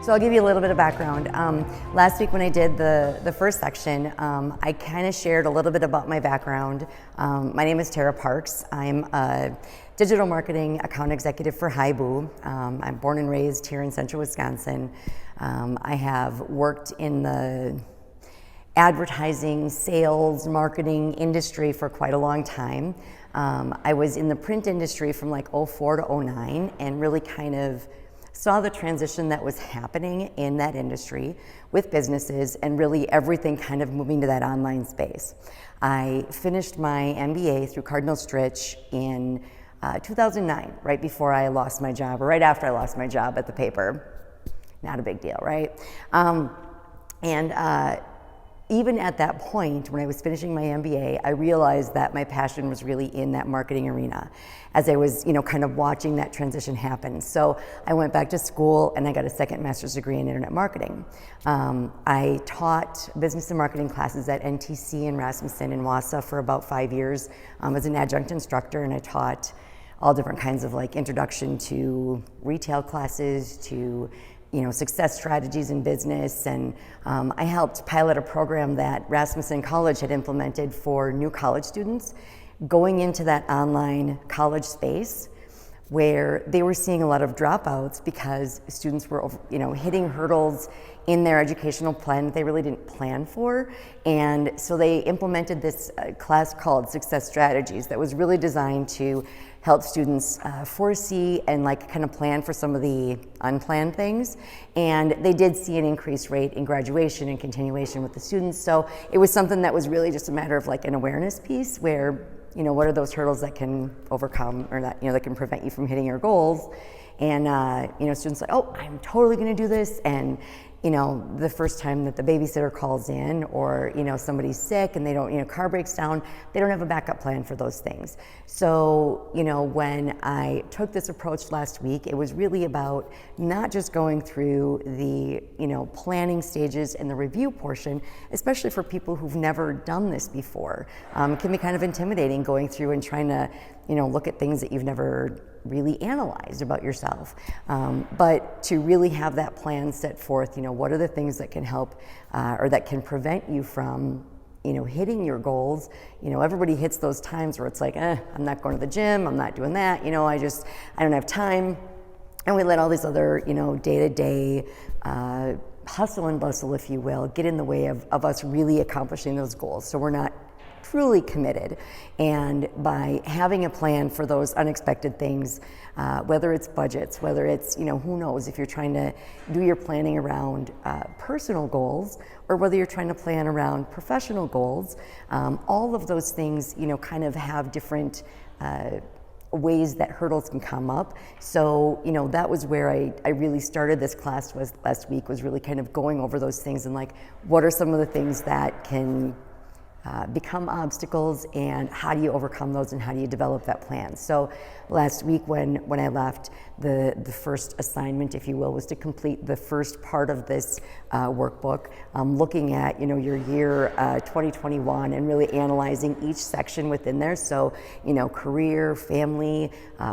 So I'll give you a little bit of background. Last week when I did the first section, I kind of shared a little bit about my background. My name is Tara Parks. I'm a digital marketing account executive for Haibu. I'm born and raised here in central Wisconsin. I have worked in the advertising, sales, marketing industry for quite a long time. I was in the print industry from like 04 to 09 and really kind of saw the transition that was happening in that industry with businesses and really everything kind of moving to that online space. I finished my MBA through Cardinal Stritch in 2009, right before I lost my job, or right after I lost my job at the paper. Not a big deal, right? Even at that point, when I was finishing my MBA, I realized that my passion was really in that marketing arena as I was, kind of watching that transition happen. So I went back to school and I got a second master's degree in internet marketing. I taught business and marketing classes at NTC and Rasmussen in Wausau for about 5 years as an adjunct instructor, and I taught all different kinds of like introduction to retail classes, to success strategies in business, and I helped pilot a program that Rasmussen College had implemented for new college students going into that online college space where they were seeing a lot of dropouts because students were hitting hurdles in their educational plan that they really didn't plan for. And so they implemented this class called Success Strategies that was really designed to help students foresee and kind of plan for some of the unplanned things. And they did see an increased rate in graduation and continuation with the students. So it was something that was really just a matter of like an awareness piece where, what are those hurdles that can overcome or that, that can prevent you from hitting your goals. And, students like, oh, I'm totally gonna do this. And, the first time that the babysitter calls in or, somebody's sick and they don't, car breaks down, they don't have a backup plan for those things. So, when I took this approach last week, it was really about not just going through the, planning stages and the review portion, especially for people who've never done this before. It can be kind of intimidating going through and trying to, look at things that you've never really analyzed about yourself. But to really have that plan set forth, what are the things that can help or that can prevent you from, hitting your goals. Everybody hits those times where it's like, I'm not going to the gym, I'm not doing that, I don't have time. And we let all these other, day-to-day hustle and bustle, if you will, get in the way of us really accomplishing those goals. So we're not truly committed. And by having a plan for those unexpected things, whether it's budgets, whether it's, who knows, if you're trying to do your planning around personal goals or whether you're trying to plan around professional goals, all of those things, kind of have different ways that hurdles can come up. So, that was where I really started this class last week, was really kind of going over those things and like, what are some of the things that can become obstacles and how do you overcome those and how do you develop that plan. So last week when I left, the first assignment, if you will, was to complete the first part of this workbook, looking at your year 2021 and really analyzing each section within there. So career, family,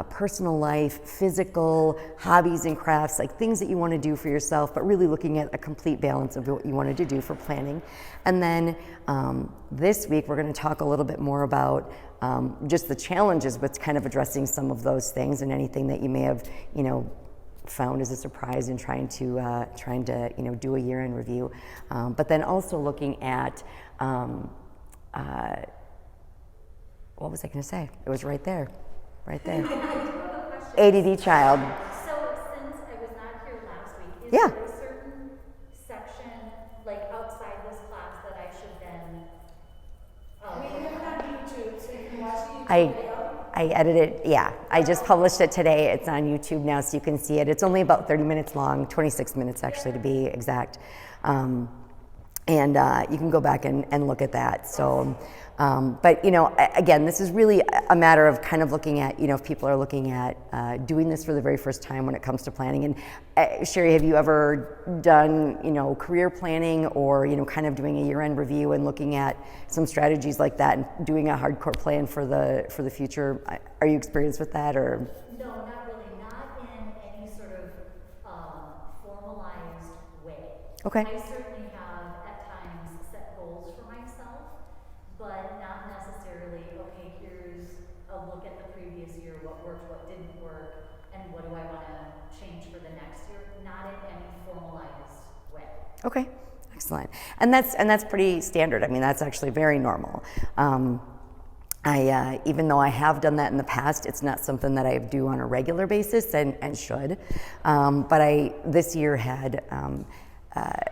personal life, physical, hobbies and crafts, like things that you want to do for yourself, but really looking at a complete balance of what you wanted to do for planning. And then this week we're going to talk a little bit more about just the challenges with kind of addressing some of those things and anything that you may have, found as a surprise in trying to do a year-end review. But then also looking at, what was I going to say? It was right there. ADD child. So since I was not here last week, is Yeah. there a certain section, like outside this class, that I should then? We have it on YouTube, so you can watch the YouTube video. I edited, yeah. I just published it today. It's on YouTube now, so you can see it. It's only about 30 minutes long, 26 minutes actually to be exact. And you can go back and look at that. So, but again, this is really a matter of kind of looking at, if people are looking at doing this for the very first time when it comes to planning. And Sherry, have you ever done, career planning or, kind of doing a year-end review and looking at some strategies like that and doing a hardcore plan for the future? Are you experienced with that or? No, not really. Not in any sort of formalized Okay. I certainly have at times set goals for myself, but not necessarily, okay, here's a look at the previous year, what worked, what didn't work, and what do I want to change for the next year, not in any formalized way. Okay, excellent. And that's pretty standard. I mean, that's actually very normal. Even though I have done that in the past, it's not something that I do on a regular basis and should. But I this year had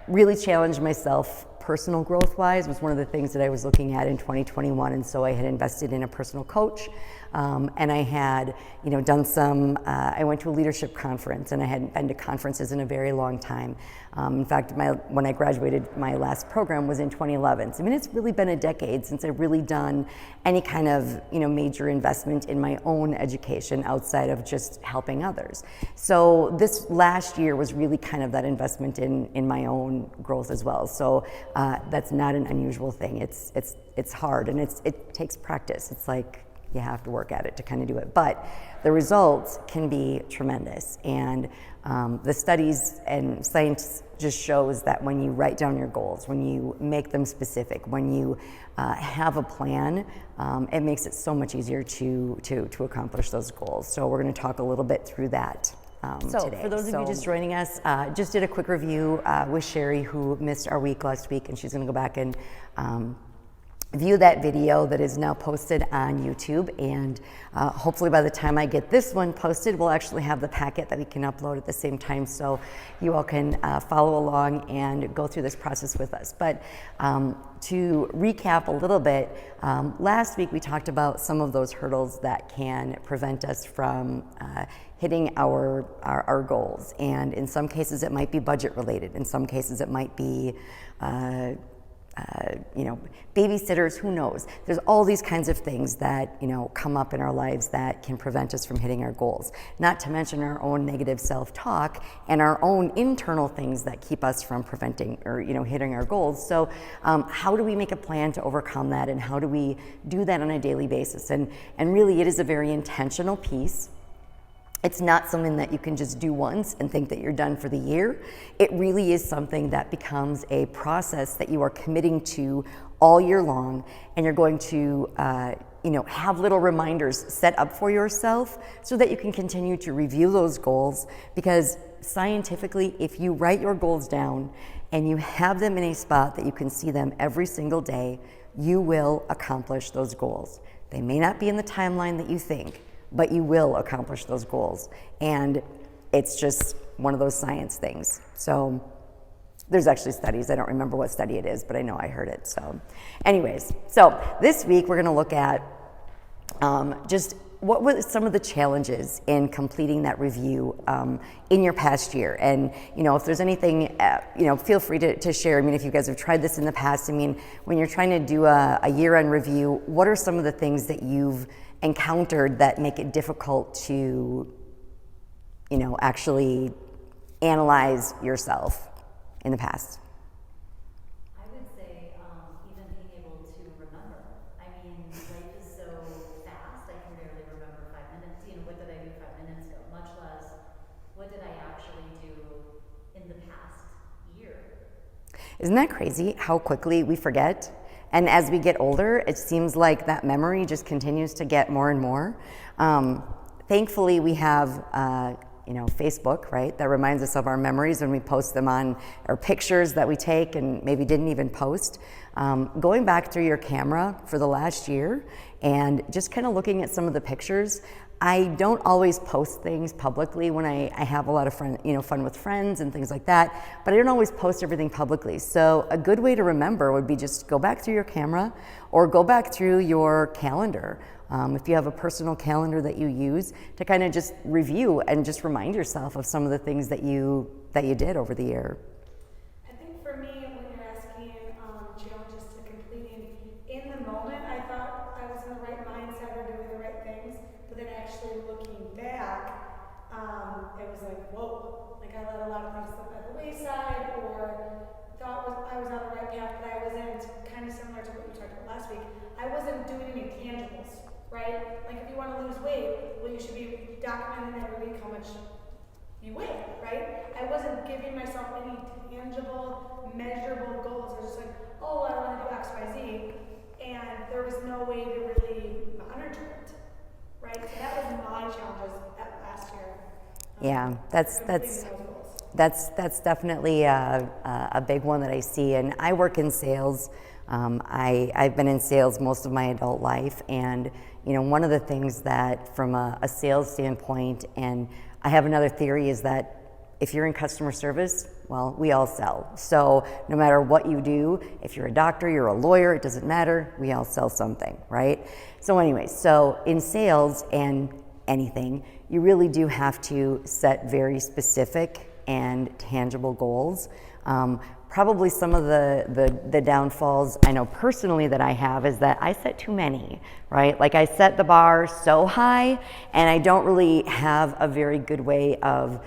really challenged myself personal growth wise. Was one of the things that I was looking at in 2021, and so I had invested in a personal coach. And I had, done some, I went to a leadership conference, and I hadn't been to conferences in a very long time. In fact, when I graduated, my last program was in 2011. So, I mean, it's really been a decade since I've really done any kind of, major investment in my own education outside of just helping others. So this last year was really kind of that investment in my own growth as well. So that's not an unusual thing. It's hard, and it takes practice. It's like, you have to work at it to kind of do it. But the results can be tremendous. And the studies and science just shows that when you write down your goals, when you make them specific, when you have a plan, it makes it so much easier to accomplish those goals. So we're going to talk a little bit through that today. For those of you just joining us, just did a quick review with Sherry, who missed our week last week, and she's going to go back and view that video that is now posted on YouTube, and hopefully by the time I get this one posted, we'll actually have the packet that we can upload at the same time, so you all can follow along and go through this process with us. But to recap a little bit, last week we talked about some of those hurdles that can prevent us from hitting our goals, and in some cases it might be budget related, in some cases it might be babysitters, who knows? There's all these kinds of things that, come up in our lives that can prevent us from hitting our goals. Not to mention our own negative self-talk and our own internal things that keep us from preventing or, hitting our goals. So how do we make a plan to overcome that, and how do we do that on a daily basis? And really, it is a very intentional piece. It's not something that you can just do once and think that you're done for the year. It really is something that becomes a process that you are committing to all year long, and you're going to have little reminders set up for yourself so that you can continue to review those goals, because scientifically, if you write your goals down and you have them in a spot that you can see them every single day, you will accomplish those goals. They may not be in the timeline that you think, but you will accomplish those goals. And it's just one of those science things. So there's actually studies. I don't remember what study it is, but I know I heard it. So anyways, so this week we're going to look at just what were some of the challenges in completing that review in your past year. And, if there's anything, feel free to share. I mean, if you guys have tried this in the past, I mean, when you're trying to do a year-end review, what are some of the things that you've encountered that make it difficult to, actually analyze yourself in the past? I would say even being able to remember. I mean, life is so fast, I can barely remember 5 minutes. What did I do 5 minutes ago? Much less, what did I actually do in the past year? Isn't that crazy how quickly we forget? And as we get older, it seems like that memory just continues to get more and more. Thankfully, we have Facebook, right? That reminds us of our memories when we post them on, or pictures that we take and maybe didn't even post. Going back through your camera for the last year and just kind of looking at some of the pictures. I don't always post things publicly when I have a lot of fun with friends and things like that, but I don't always post everything publicly. So a good way to remember would be just go back through your camera or go back through your calendar. If you have a personal calendar that you use, to kind of just review and just remind yourself of some of the things that you did over the year. I think for me, when you're asking challenges to completing, in the moment I thought I was in the right mindset or doing the right things, but then actually looking back, it was like, whoa, like I let a lot of things slip by the wayside, or thought I was on the right path, but I wasn't, kind of similar to what you talked about last week, I wasn't doing any tangibles, right? Like if you want to lose weight, well, you should be documenting every week how much you win, right? I wasn't giving myself any tangible, measurable goals. I was just like, oh, I want to do X, Y, Z, and there was no way to really monitor it, right? So that was my challenges at last year. Yeah, that's completing those goals. That's definitely a big one that I see, and I work in sales. I've been in sales most of my adult life, and one of the things that from a sales standpoint, and I have another theory, is that if you're in customer service, well, we all sell. So no matter what you do, if you're a doctor, you're a lawyer, it doesn't matter, we all sell something, right? So anyways, so in sales and anything, you really do have to set very specific and tangible goals. Probably some of the downfalls I know personally that I have is that I set too many, right? Like I set the bar so high, and I don't really have a very good way of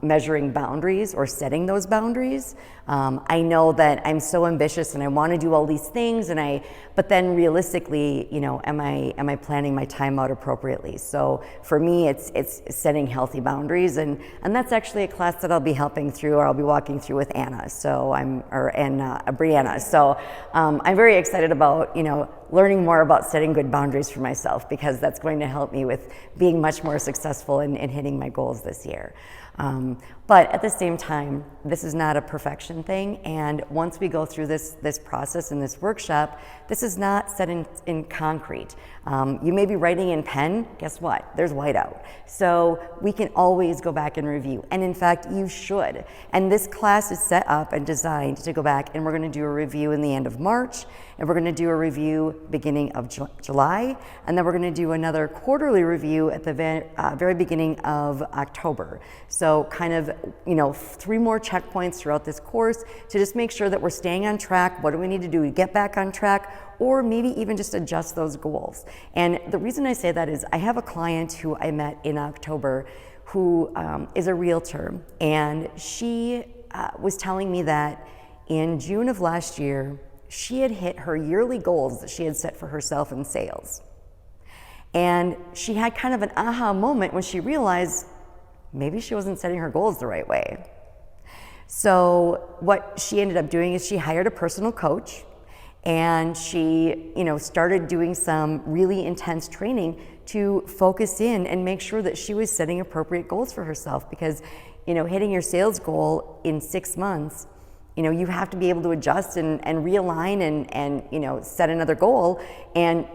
measuring boundaries or setting those boundaries. I know that I'm so ambitious and I want to do all these things, but then realistically, am I planning my time out appropriately? So for me, it's setting healthy boundaries, and that's actually a class that I'll be helping through, or I'll be walking through with Anna. So Brianna. So I'm very excited about learning more about setting good boundaries for myself, because that's going to help me with being much more successful in hitting my goals this year. But at the same time, this is not a perfection thing, and once we go through this process in this workshop, this is not set in concrete. You may be writing in pen, guess what? There's whiteout. So we can always go back and review, and in fact, you should. And this class is set up and designed to go back, and we're going to do a review in the end of March, and we're going to do a review beginning of July, and then we're going to do another quarterly review at the very beginning of October. So kind of 3 more checkpoints throughout this course to just make sure that we're staying on track. What do we need to do to get back on track, or maybe even just adjust those goals? And the reason I say that is I have a client who I met in October who is a realtor, and she was telling me that in June of last year, she had hit her yearly goals that she had set for herself in sales. And she had kind of an aha moment when she realized maybe she wasn't setting her goals the right way. So what she ended up doing is she hired a personal coach, and she started doing some really intense training to focus in and make sure that she was setting appropriate goals for herself, because hitting your sales goal in 6 months, you have to be able to adjust and realign and set another goal. And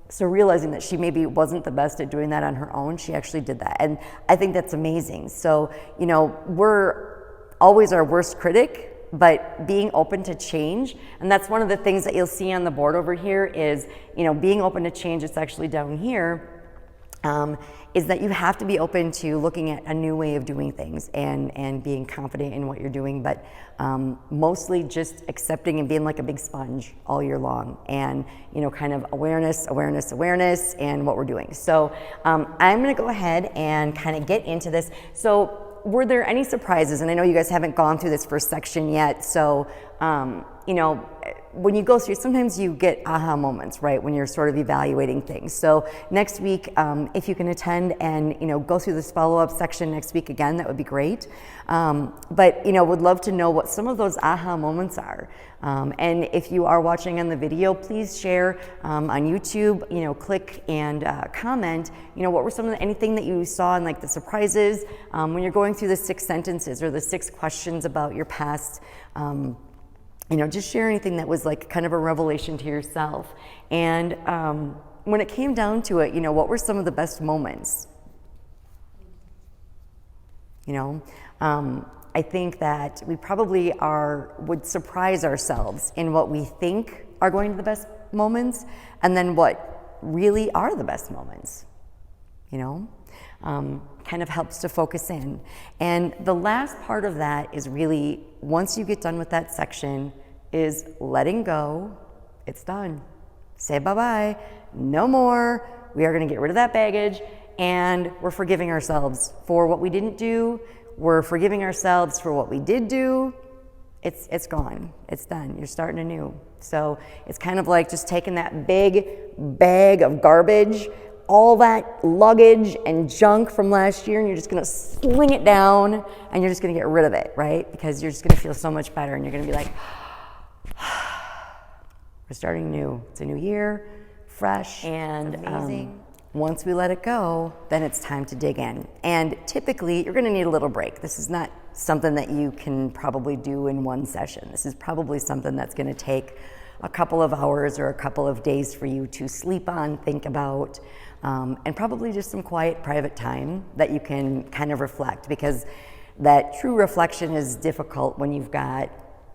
so realizing that she maybe wasn't the best at doing that on her own, she actually did that. And I think that's amazing. So, we're always our worst critic, but being open to change. And that's one of the things that you'll see on the board over here is, being open to change. It's actually down here. Is that you have to be open to looking at a new way of doing things and being confident in what you're doing, but mostly just accepting and being like a big sponge all year long, and kind of awareness and what we're doing. So I'm going to go ahead and kind of get into this. So were there any surprises? And I know you guys haven't gone through this first section yet, so when you go through, sometimes you get aha moments, right, when you're sort of evaluating things. So next week, if you can attend and go through this follow-up section next week again, that would be great. But would love to know what some of those aha moments are. And if you are watching on the video, please share on YouTube. Click and comment. What were anything that you saw, and like the surprises when you're going through the 6 sentences or the 6 questions about your past. Just share anything that was like kind of a revelation to yourself. And when it came down to it, what were some of the best moments? I think that we probably would surprise ourselves in what we think are going to be the best moments, and then what really are the best moments. Kind of helps to focus in. And the last part of that is really, once you get done with that section, is letting go. It's done. Say bye-bye. No more. We are going to get rid of that baggage, and we're forgiving ourselves for what we didn't do. We're forgiving ourselves for what we did do. It's gone. It's done. You're starting anew. So it's kind of like just taking that big bag of garbage all that luggage and junk from last year and you're just gonna sling it down and you're just gonna get rid of it, right? Because you're just gonna feel so much better and you're gonna be like, we're starting new. It's a new year, fresh, and amazing. Once we let it go, then it's time to dig in. And typically, you're gonna need a little break. This is not something that you can probably do in one session. This is probably something that's gonna take a couple of hours or a couple of days for you to sleep on, think about, and probably just some quiet, private time that you can kind of reflect, because that true reflection is difficult when you've got,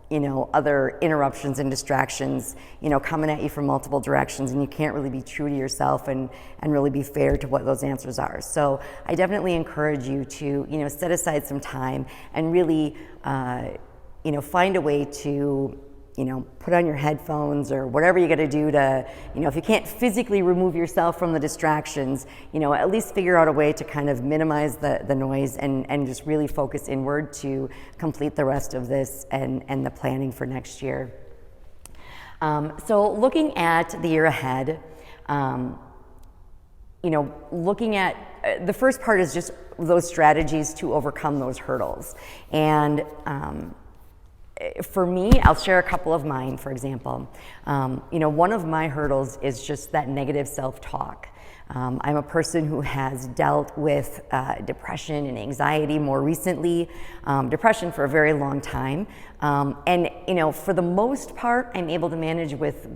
you know, other interruptions and distractions, you know, coming at you from multiple directions, and you can't really be true to yourself and really be fair to what those answers are. So I definitely encourage you to, you know, set aside some time and really, you know, find a way to, you know, put on your headphones or whatever you got to do to, you know, if you can't physically remove yourself from the distractions, you know, at least figure out a way to kind of minimize the noise and just really focus inward to complete the rest of this and the planning for next year. So looking at the year ahead, you know, looking at, the first part is just those strategies to overcome those hurdles. And, for me, I'll share a couple of mine, for example. You know, one of my hurdles is just that negative self-talk. I'm a person who has dealt with depression and anxiety more recently, depression for a very long time. And, you know, for the most part, I'm able to manage with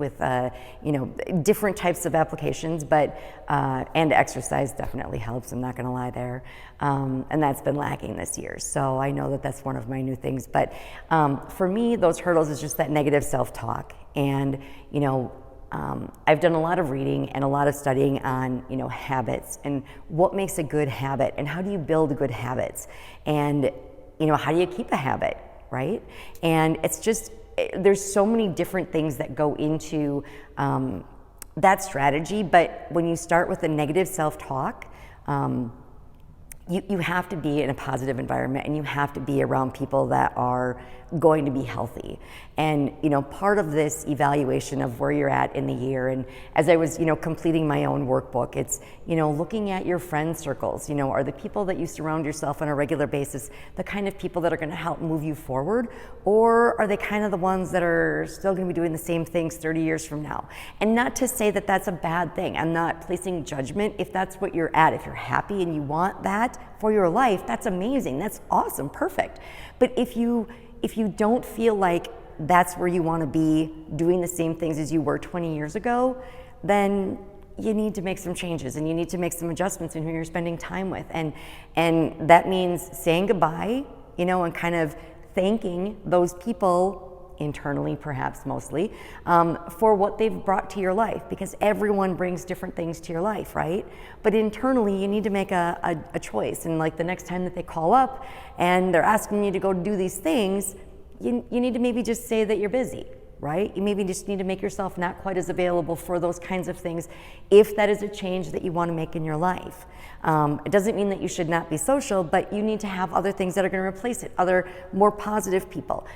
you know, different types of applications, but, and exercise definitely helps, I'm not gonna lie there. And that's been lacking this year. So I know that that's one of my new things. But for me, those hurdles is just that negative self-talk. And, you know, I've done a lot of reading and a lot of studying on, you know, habits and what makes a good habit and how do you build good habits and, you know, how do you keep a habit, right? And it's just, there's so many different things that go into that strategy, but when you start with a negative self-talk, you have to be in a positive environment and you have to be around people that are going to be healthy. And, you know, part of this evaluation of where you're at in the year, and as I was, you know, completing my own workbook, it's, you know, looking at your friend circles, you know, are the people that you surround yourself on a regular basis the kind of people that are going to help move you forward, or are they kind of the ones that are still going to be doing the same things 30 years from now? And not to say that that's a bad thing. I'm not placing judgment. If that's what you're at, if you're happy and you want that for your life, that's amazing. That's awesome. Perfect. But if you don't feel like that's where you want to be doing the same things as you were 20 years ago, then you need to make some changes and you need to make some adjustments in who you're spending time with. And that means saying goodbye, you know, and kind of thanking those people internally, perhaps mostly, for what they've brought to your life, because everyone brings different things to your life, right? But internally, you need to make a choice. And like the next time that they call up and they're asking you to go do these things, you need to maybe just say that you're busy, right? You maybe just need to make yourself not quite as available for those kinds of things if that is a change that you want to make in your life. It doesn't mean that you should not be social, but you need to have other things that are going to replace it, other more positive people.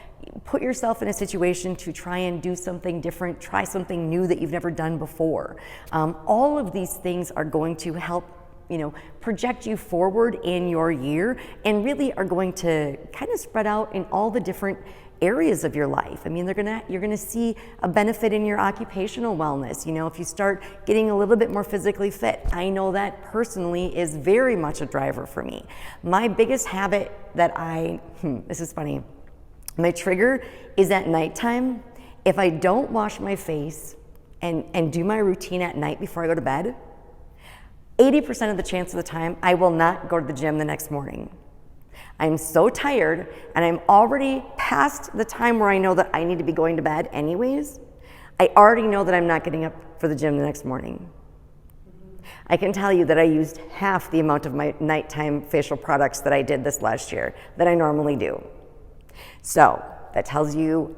Put yourself in a situation to try and do something different, try something new that you've never done before. All of these things are going to help, you know, project you forward in your year and really are going to kind of spread out in all the different areas of your life. I mean, you're gonna see a benefit in your occupational wellness. You know, if you start getting a little bit more physically fit, I know that personally is very much a driver for me. My biggest habit that this is funny, my trigger is at nighttime. If I don't wash my face and do my routine at night before I go to bed, 80% of the chance of the time, I will not go to the gym the next morning. I'm so tired and I'm already past the time where I know that I need to be going to bed anyways. I already know that I'm not getting up for the gym the next morning. I can tell you that I used half the amount of my nighttime facial products that I did this last year that I normally do. So that tells you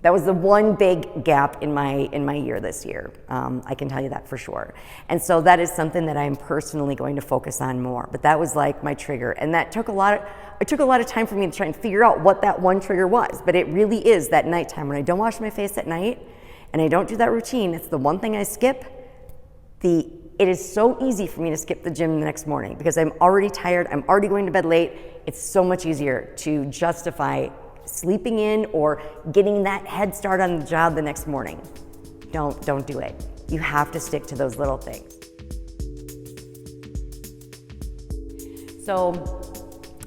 that was the one big gap in my year this year. I can tell you that for sure. And so that is something that I'm personally going to focus on more. But that was like my trigger, and that took a lot of time for me to try and figure out what that one trigger was. But it really is that nighttime when I don't wash my face at night and I don't do that routine. It's the one thing I skip. The it is so easy for me to skip the gym the next morning because I'm already tired, I'm already going to bed late. It's so much easier to justify sleeping in or getting that head start on the job the next morning. Don't do it. You have to stick to those little things. So,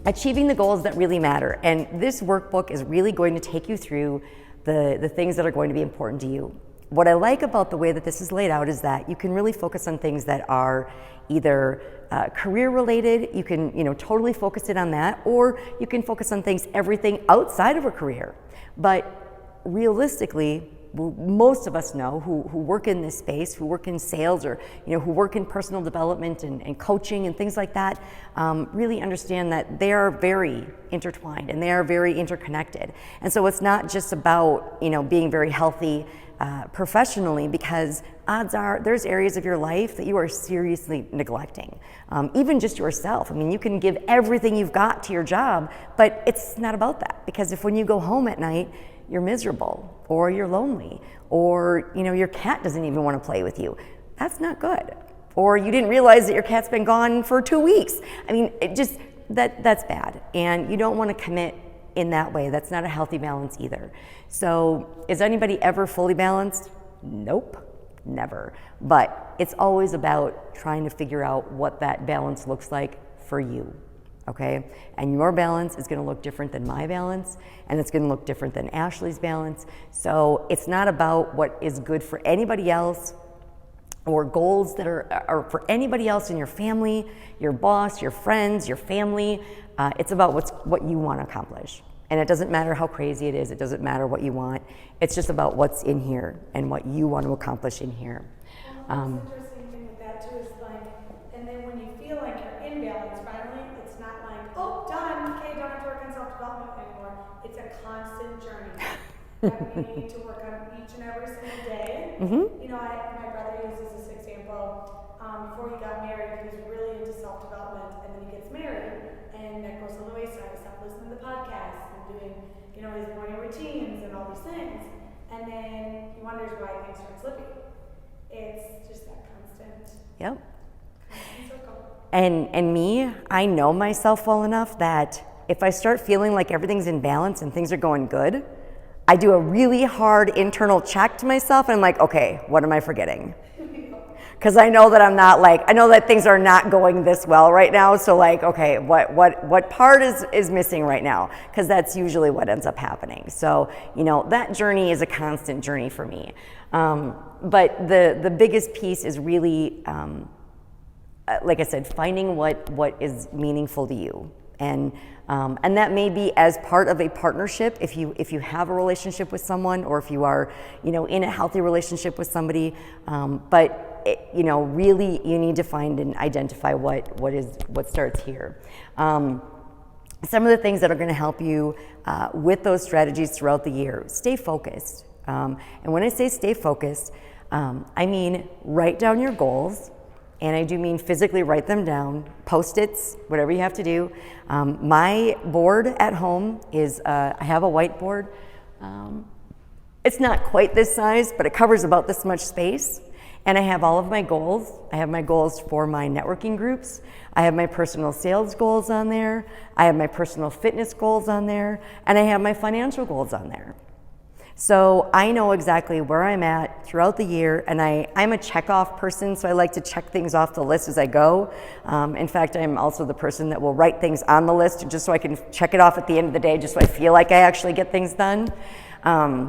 achieving the goals that really matter. And this workbook is really going to take you through the things that are going to be important to you. What I like about the way that this is laid out is that you can really focus on things that are either career related, you can totally focus it on that, or you can focus on everything outside of a career. But realistically, most of us know who work in this space, who work in sales, or who work in personal development and coaching and things like that, really understand that they are very intertwined and they are very interconnected. And so it's not just about being very healthy professionally, because odds are there's areas of your life that you are seriously neglecting. Even just yourself. I mean, you can give everything you've got to your job, but it's not about that, because if when you go home at night, you're miserable, or you're lonely, or your cat doesn't even want to play with you, that's not good. Or you didn't realize that your cat's been gone for 2 weeks. I mean, that's bad, and you don't want to commit in that way. That's not a healthy balance either. So is anybody ever fully balanced? Nope, never. But it's always about trying to figure out what that balance looks like for you. Okay, and your balance is going to look different than my balance, and it's going to look different than Ashley's balance. So it's not about what is good for anybody else, or goals that are for anybody else in your family, your boss, your friends, your family. It's about what you want to accomplish, and it doesn't matter how crazy it is. It doesn't matter what you want. It's just about what's in here and what you want to accomplish in here. Well, the interesting thing with that too is and then when you feel like you're in balance, finally, it's not like, oh, done, okay, don't have to work on self-development anymore. It's a constant journey that we need to work on each and every single day. Mm-hmm. My brother uses this example. Before he got married, he was really into self-development, and then he gets married, and that goes to the wayside. He stopped listening to podcasts and doing, his morning routines and all these things, and then he wonders why things start slipping. It's just that constant. Yep. Circle. And me, I know myself well enough that if I start feeling like everything's in balance and things are going good, I do a really hard internal check to myself, and I'm like, okay, what am I forgetting? Because I know that I know that things are not going this well right now, so okay, what part is missing right now? Because that's usually what ends up happening. So, that journey is a constant journey for me. But the biggest piece is really, like I said, finding what is meaningful to you. And that may be as part of a partnership if you have a relationship with someone, or if you are in a healthy relationship with somebody. But really you need to find and identify what starts here. Some of the things that are going to help you with those strategies throughout the year: stay focused. And when I say stay focused, I mean write down your goals. And I do mean physically write them down, Post-its, whatever you have to do. My board at home is, I have a whiteboard. It's not quite this size, but it covers about this much space. And I have all of my goals. I have my goals for my networking groups. I have my personal sales goals on there. I have my personal fitness goals on there. And I have my financial goals on there. So I know exactly where I'm at throughout the year, and I'm a check-off person, so I like to check things off the list as I go. In fact, I'm also the person that will write things on the list just so I can check it off at the end of the day, just so I feel like I actually get things done. I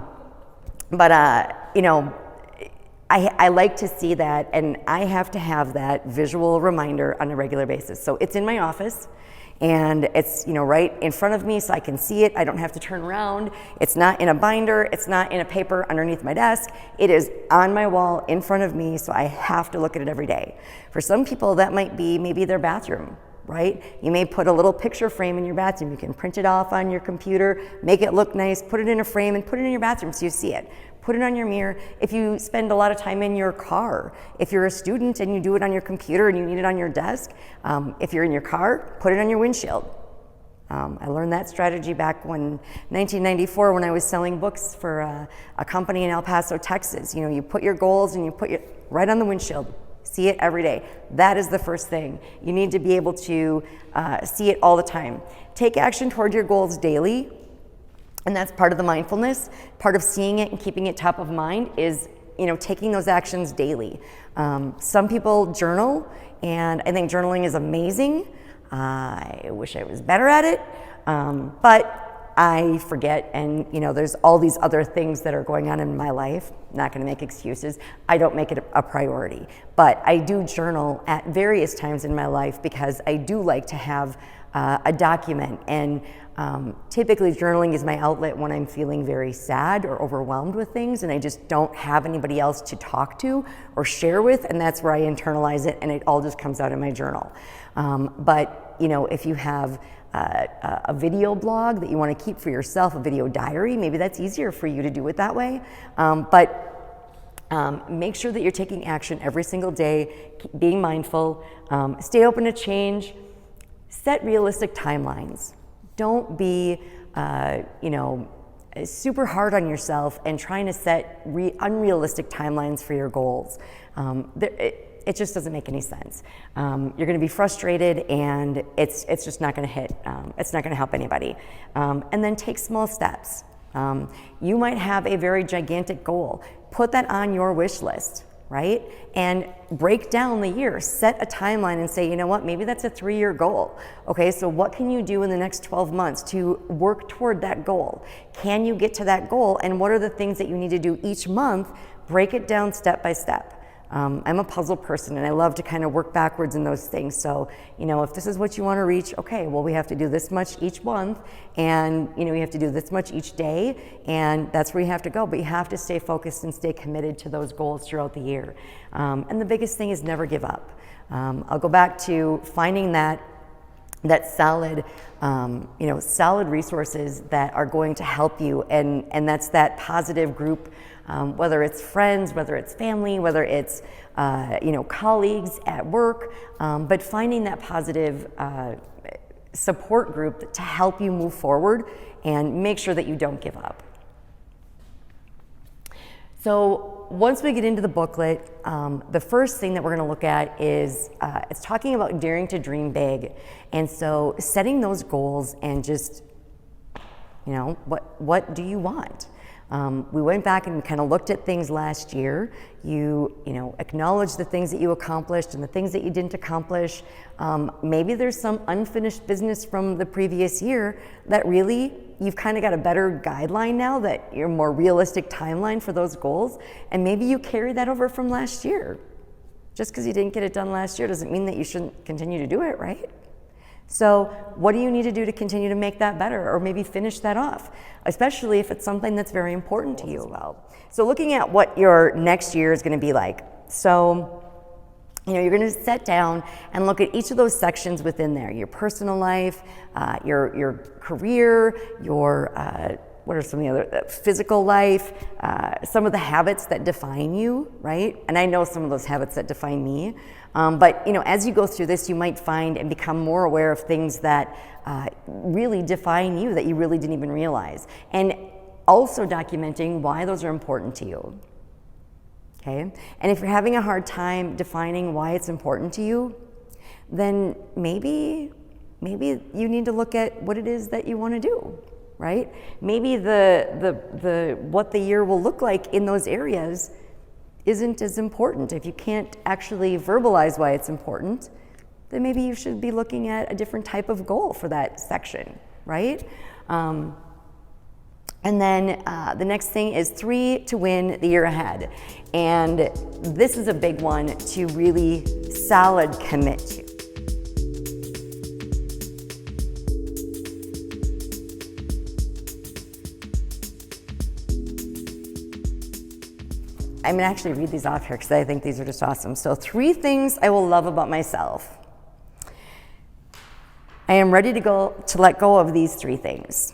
like to see that, and I have to have that visual reminder on a regular basis. So it's in my office, and it's right in front of me, so I can see it. I don't have to turn around. It's not in a binder. It's not in a paper underneath my desk. It is on my wall in front of me, so I have to look at it every day. For some people, that might be maybe their bathroom, right? You may put a little picture frame in your bathroom. You can print it off on your computer, make it look nice, put it in a frame, and put it in your bathroom so you see it. Put it on your mirror. If you spend a lot of time in your car, if you're a student and you do it on your computer and you need it on your desk, if you're in your car, put it on your windshield. I learned that strategy back when 1994 when I was selling books for a company in El Paso, Texas. You put your goals and you put right on the windshield. See it every day. That is the first thing. You need to be able to see it all the time. Take action toward your goals daily, and that's part of the mindfulness. Part of seeing it and keeping it top of mind is, taking those actions daily. Some people journal, and I think journaling is amazing. I wish I was better at it, but I forget, and there's all these other things that are going on in my life. Not going to make excuses. I don't make it a priority, but I do journal at various times in my life because I do like to have a document, and typically journaling is my outlet when I'm feeling very sad or overwhelmed with things and I just don't have anybody else to talk to or share with, and that's where I internalize it and it all just comes out in my journal. But if you have a video blog that you want to keep for yourself, a video diary, maybe that's easier for you to do it that way. But make sure that you're taking action every single day, being mindful, stay open to change, set realistic timelines. Don't be, super hard on yourself and trying to set unrealistic timelines for your goals. It just doesn't make any sense. You're going to be frustrated, and it's just not going to hit. It's not going to help anybody. And then take small steps. You might have a very gigantic goal. Put that on your wish list, right? And break down the year. Set a timeline and say, you know what, maybe that's a 3-year goal. Okay, so what can you do in the next 12 months to work toward that goal? Can you get to that goal? And what are the things that you need to do each month? Break it down step by step. I'm a puzzle person, and I love to kind of work backwards in those things. So, if this is what you want to reach, okay, well, we have to do this much each month, and, you have to do this much each day, and that's where you have to go. But you have to stay focused and stay committed to those goals throughout the year. And the biggest thing is never give up. I'll go back to finding that solid, solid resources that are going to help you, and that's that positive group. Whether it's friends, whether it's family, whether it's colleagues at work, but finding that positive support group to help you move forward and make sure that you don't give up. So once we get into the booklet, the first thing that we're going to look at is it's talking about daring to dream big, and so setting those goals and just what do you want? We went back and kind of looked at things last year. You acknowledged the things that you accomplished and the things that you didn't accomplish. Maybe there's some unfinished business from the previous year that really you've kind of got a better guideline now, that you're more realistic timeline for those goals. And maybe you carry that over from last year. Just because you didn't get it done last year doesn't mean that you shouldn't continue to do it, right? So what do you need to do to continue to make that better, or maybe finish that off, especially if it's something that's very important to you? So looking at what your next year is going to be like. So, you're going to sit down and look at each of those sections within there: your personal life, your career, your what are some of the other physical life, some of the habits that define you, right? And I know some of those habits that define me. But as you go through this, you might find and become more aware of things that really define you that you really didn't even realize. And also documenting why those are important to you. Okay? And if you're having a hard time defining why it's important to you, then maybe you need to look at what it is that you want to do, right? Maybe the what the year will look like in those areas isn't as important. If you can't actually verbalize why it's important, then maybe you should be looking at a different type of goal for that section, right? And then the next thing is 3 to win the year ahead. And this is a big one to really solid commit to. I'm going to actually read these off here because I think these are just awesome. So 3 things I will love about myself. I am ready to let go of these 3 things.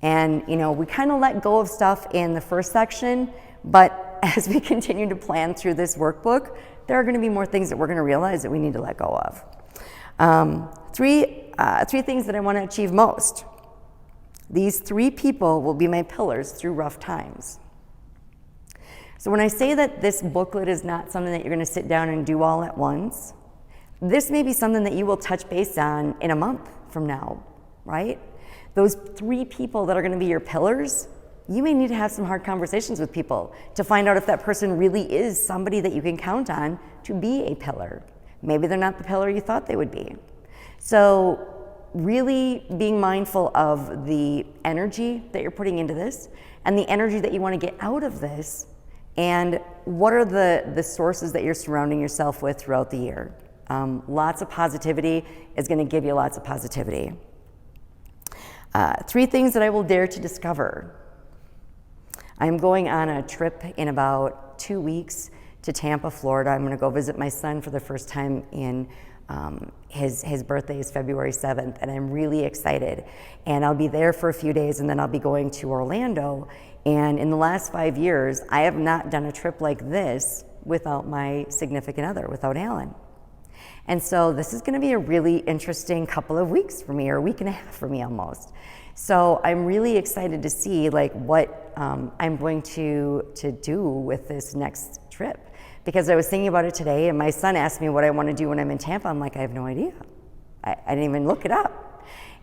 And, we kind of let go of stuff in the first section, but as we continue to plan through this workbook, there are going to be more things that we're going to realize that we need to let go of. 3 things that I want to achieve most. These 3 people will be my pillars through rough times. So when I say that this booklet is not something that you're going to sit down and do all at once, this may be something that you will touch base on in a month from now, right? Those 3 people that are going to be your pillars, you may need to have some hard conversations with people to find out if that person really is somebody that you can count on to be a pillar. Maybe they're not the pillar you thought they would be. So really being mindful of the energy that you're putting into this and the energy that you want to get out of this, and what are the sources that you're surrounding yourself with throughout the year. Lots of positivity is going to give you lots of positivity. 3 things that I will dare to discover. I'm going on a trip in about 2 weeks to Tampa, Florida. I'm going to go visit my son for the first time in his birthday is February 7th, and I'm really excited. And I'll be there for a few days, and then I'll be going to Orlando. And in the last 5 years, I have not done a trip like this without my significant other, without Alan. And so this is going to be a really interesting couple of weeks for me, or a week and a half for me almost. So I'm really excited to see like what I'm going to do with this next trip, because I was thinking about it today, and my son asked me what I want to do when I'm in Tampa. I'm like, I have no idea. I didn't even look it up.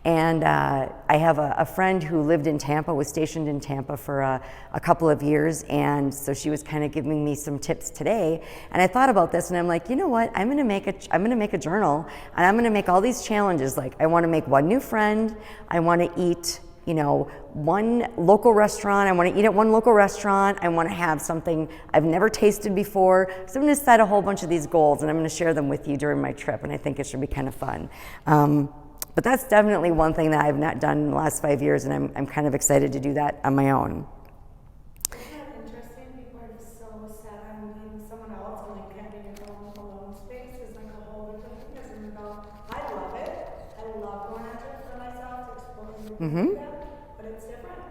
And I have a friend who lived in Tampa, was stationed in Tampa for a couple of years, and so she was kind of giving me some tips today. And I thought about this, and I'm like, you know what? I'm going to make a journal, and I'm going to make all these challenges. Like, I want to make one new friend. I want to eat, one local restaurant. I want to eat at one local restaurant. I want to have something I've never tasted before. So I'm going to set a whole bunch of these goals, and I'm going to share them with you during my trip. And I think it should be kind of fun. But that's definitely one thing that I've not done in the last 5 years, and I'm kind of excited to do that on my own. Isn't that interesting? People are just so set on being someone else and like having your own alone space is like a whole different thing. As I love it. I love going on trips for myself to explore new things, but it's different.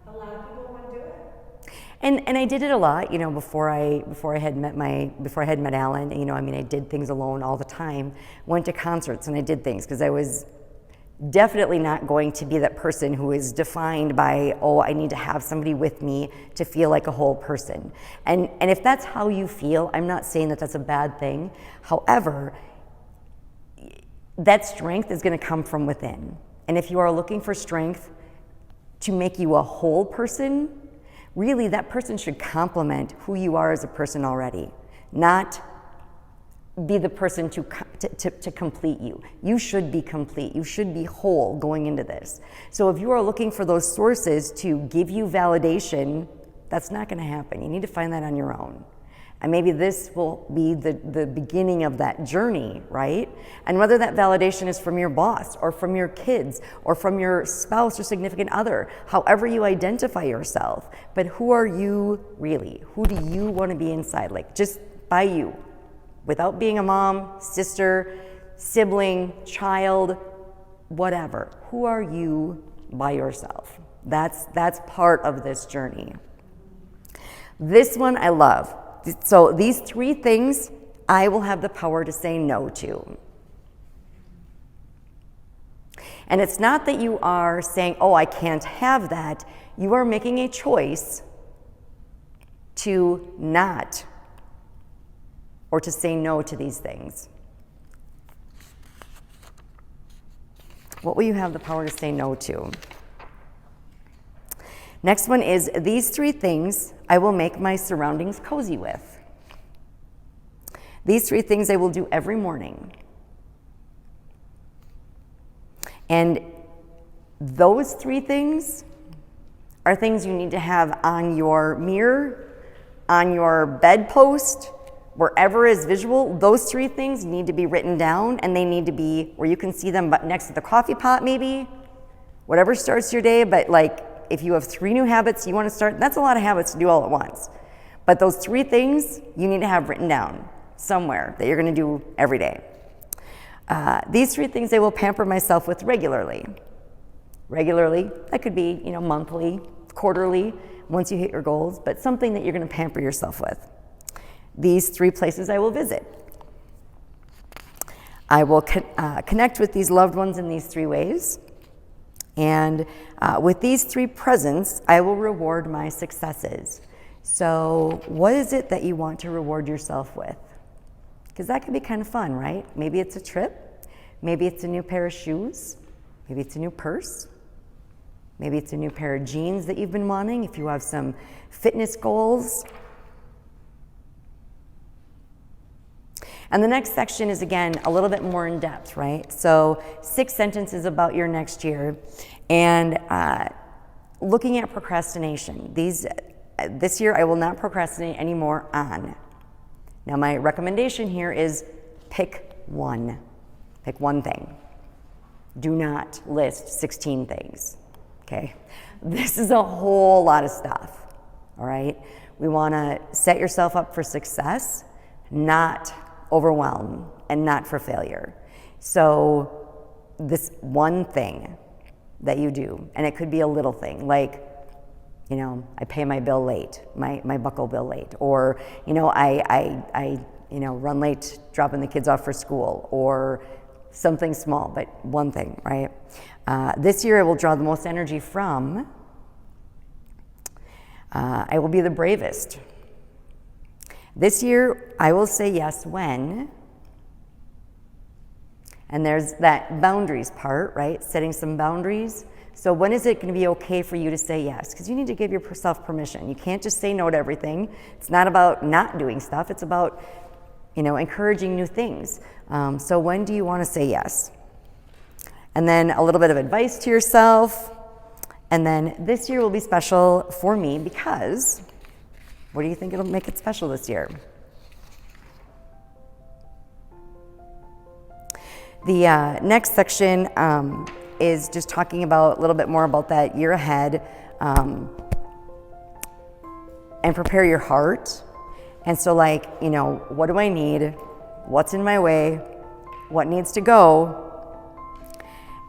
A lot of people want to do it. And I did it a lot, before I had met Alan. I did things alone all the time. Went to concerts and I did things because I was definitely not going to be that person who is defined by, I need to have somebody with me to feel like a whole person. And if that's how you feel, I'm not saying that that's a bad thing. However, that strength is going to come from within. And if you are looking for strength to make you a whole person, really that person should complement who you are as a person already, not be the person to complete you. You should be complete. You should be whole going into this. So if you are looking for those sources to give you validation, that's not going to happen. You need to find that on your own. And maybe this will be the beginning of that journey, right? And whether that validation is from your boss or from your kids or from your spouse or significant other, however you identify yourself, but who are you really? Who do you want to be inside? Like just by you, without being a mom, sister, sibling, child, whatever. Who are you by yourself? That's part of this journey. This one I love. So these 3 things I will have the power to say no to. And it's not that you are saying, I can't have that. You are making a choice to not, or to say no to these things. What will you have the power to say no to? Next one is, these 3 things I will make my surroundings cozy with. These 3 things I will do every morning. And those 3 things are things you need to have on your mirror, on your bedpost, wherever is visual. Those 3 things need to be written down, and they need to be where you can see them, but next to the coffee pot maybe, whatever starts your day. But like, if you have 3 new habits you want to start, that's a lot of habits to do all at once. But those 3 things you need to have written down somewhere that you're going to do every day. These 3 things I will pamper myself with regularly. Regularly, that could be, monthly, quarterly, once you hit your goals, but something that you're going to pamper yourself with. These 3 places I will visit. I will connect with these loved ones in these 3 ways. And with these 3 presents, I will reward my successes. So what is it that you want to reward yourself with? Because that can be kind of fun, right? Maybe it's a trip. Maybe it's a new pair of shoes. Maybe it's a new purse. Maybe it's a new pair of jeans that you've been wanting if you have some fitness goals. And the next section is, again, a little bit more in depth, right? So 6 sentences about your next year. And looking at procrastination. This year, I will not procrastinate anymore on. Now, my recommendation here is pick one. Pick one thing. Do not list 16 things, okay? This is a whole lot of stuff, all right? We wanna set yourself up for success, not overwhelm, and not for failure. So this one thing that you do, and it could be a little thing, like, you know, I pay my bill late, my buckle bill late, or, you know, I run late dropping the kids off for school, or something small, but one thing, right? This year I will draw the most energy from, I will be the bravest. This year I will say yes when, and there's that boundaries part, right? Setting some boundaries. So when is it going to be okay for you to say yes? Because you need to give yourself permission. You can't just say no to everything. It's not about not doing stuff. It's about, you know, encouraging new things. So when do you want to say yes? And then a little bit of advice to yourself. And then this year will be special for me because, what do you think it'll make it special this year? The next section is just talking about a little bit more about that year ahead, and prepare your heart. And so, like, you know, what do I need? What's in my way? What needs to go?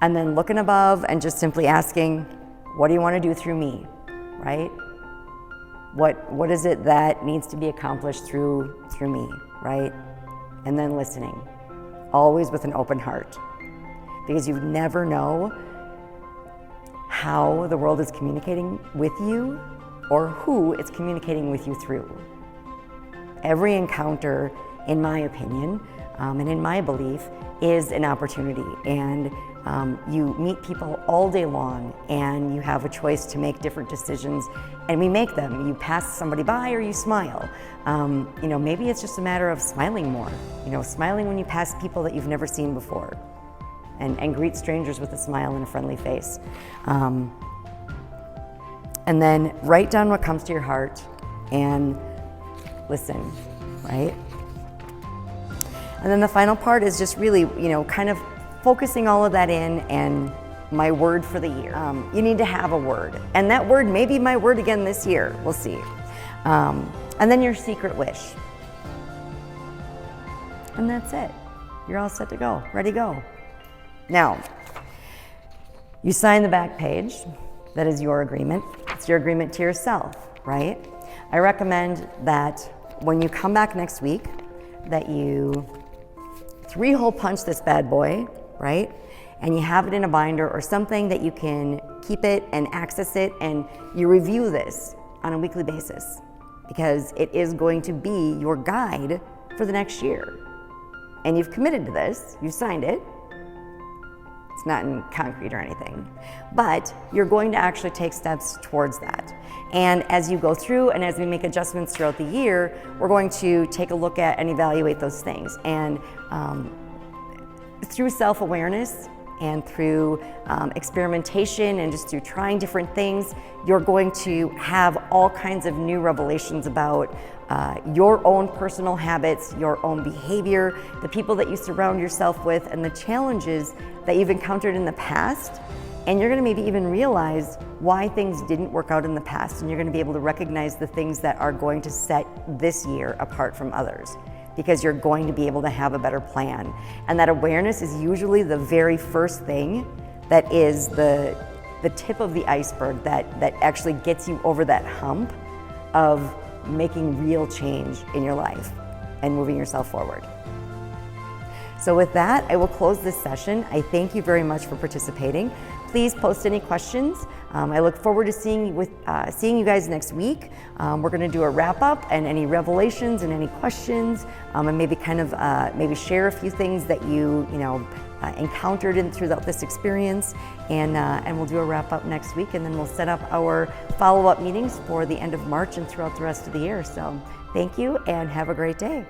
And then looking above and just simply asking, what do you want to do through me, right? What is it that needs to be accomplished through me, right? And then listening, always with an open heart. Because you never know how the world is communicating with you or who it's communicating with you through. Every encounter, in my opinion, and in my belief, is an opportunity. And you meet people all day long and you have a choice to make different decisions, and we make them. You pass somebody by or you smile. You know, maybe it's just a matter of smiling more. You know, smiling when you pass people that you've never seen before. And greet strangers with a smile and a friendly face. And then write down what comes to your heart and listen, right? And then the final part is just really, you know, kind of focusing all of that in and my word for the year. You need to have a word. And that word may be my word again this year. We'll see. And then your secret wish. And that's it. You're all set to go, ready to go. Now, you sign the back page. That is your agreement. It's your agreement to yourself, right? I recommend that when you come back next week, that you 3-hole punch this bad boy, right? And you have it in a binder or something that you can keep it and access it, and you review this on a weekly basis because it is going to be your guide for the next year. And you've committed to this, you signed it. It's not in concrete or anything, but you're going to actually take steps towards that. And as you go through and as we make adjustments throughout the year, we're going to take a look at and evaluate those things. And through self-awareness and through experimentation and just through trying different things, you're going to have all kinds of new revelations about your own personal habits, your own behavior, the people that you surround yourself with, and the challenges that you've encountered in the past. And you're going to maybe even realize why things didn't work out in the past, and you're going to be able to recognize the things that are going to set this year apart from others, because you're going to be able to have a better plan. And that awareness is usually the very first thing that is the tip of the iceberg that actually gets you over that hump of making real change in your life and moving yourself forward. So with that, I will close this session. I thank you very much for participating. Please post any questions. I look forward to seeing you guys next week. We're going to do a wrap up and any revelations and any questions, and maybe kind of maybe share a few things that you encountered throughout this experience, and we'll do a wrap up next week, and then we'll set up our follow up meetings for the end of March and throughout the rest of the year. So thank you and have a great day.